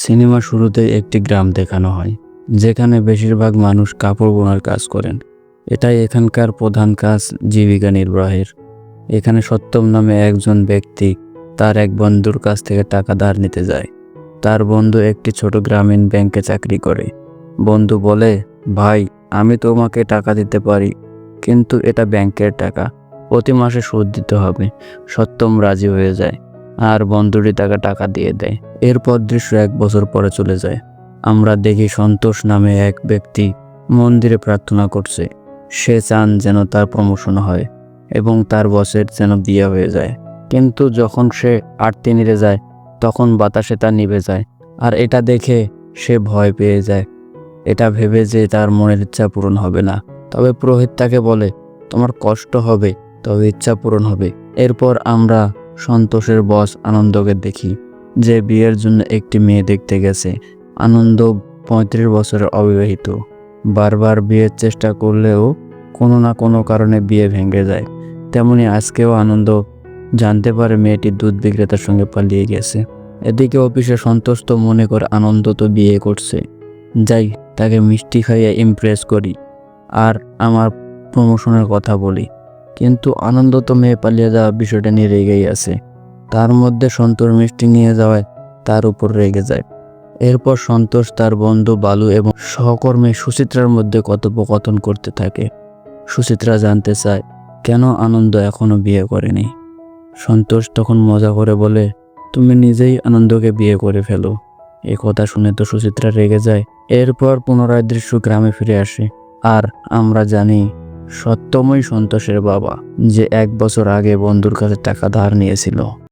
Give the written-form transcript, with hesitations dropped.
Cinema শুরুতেই একটি গ্রাম দেখানো হয়, যেখানে বেশিরভাগ মানুষ কাপড় বোনার কাজ করেন। এটাই এখানকার প্রধান কাজ জীবিকা নির্বাহের। এখানে সত্যম নামে একজন ব্যক্তি তার এক বন্ধুর কাছ থেকে টাকা ধার নিতে যায়। তার বন্ধু একটি ছোট গ্রামীণ ব্যাংকে চাকরি করে। বন্ধু বলে, ভাই, আমি তোমাকে টাকা দিতে পারি, কিন্তু এটা ব্যাংকের টাকা, প্রতি মাসে সুদ দিতে হবে। সত্যম রাজি হয়ে যায় আর বন্ধুটি তাকে টাকা দিয়ে দেয়। এরপর দৃশ্য 1 বছর পরে চলে যায়। আমরা দেখি সন্তোষ নামে এক ব্যক্তি মন্দিরে প্রার্থনা করছে। সে চান যেন তার প্রমোশন হয় এবং তার বসের যেন বিয়ে হয়ে যায়। কিন্তু যখন সে আরতি নিতে যায়, তখন বাতাসে তা নিভে যায়। আর এটা দেখে সে ভয় পেয়ে যায়, এটা ভেবে যে তার মনের ইচ্ছা পূরণ হবে না। তবে পুরোহিত তাকে বলে, তোমার কষ্ট হবে, তবে ইচ্ছা পূরণ হবে। এরপর আমরা সন্তোষের বস আনন্দকে দেখি, যে বিয়ের জন্য একটি মেয়ে দেখতে গেছে। আনন্দ 35 বছরের অবিবাহিত। বারবার বিয়ের চেষ্টা করলেও কোনো না কোনো কারণে বিয়ে ভেঙে যায়। তেমনি আজকেও আনন্দ জানতে পারে মেয়েটি দুধ বিক্রেতার সঙ্গে পালিয়ে গেছে। এদিকে অফিসে সন্তোষ তো মনে করে আনন্দ তো বিয়ে করছে, যাই তাকে মিষ্টি খাইয়ে ইমপ্রেস করি আর আমার প্রমোশনের কথা বলি। কিন্তু আনন্দ তো মেয়ে পালিয়ে যাওয়া বিষয়টা নিয়ে রেগেই আছে। তার মধ্যে সন্তোষ মিষ্টি নিয়ে যাওয়ায় তার উপর রেগে যায়। এরপর সন্তোষ তার বন্ধু বালু এবং সহকর্মী সুচিত্রার মধ্যে কথোপকথন করতে থাকে। সুচিত্রা জানতে চায় কেন আনন্দ এখনো বিয়ে করেনি। সন্তোষ তখন মজা করে বলে, তুমি নিজেই আনন্দকে বিয়ে করে ফেলো। এ কথা শুনে তো সুচিত্রা রেগে যায়। এরপর পুনরায় দৃশ্য গ্রামে ফিরে আসে আর আমরা জানি সত্যমই সন্তোষের বাবা, যে 1 বছর আগে বন্ধুর কাছে টাকা ধার নিয়েছিল।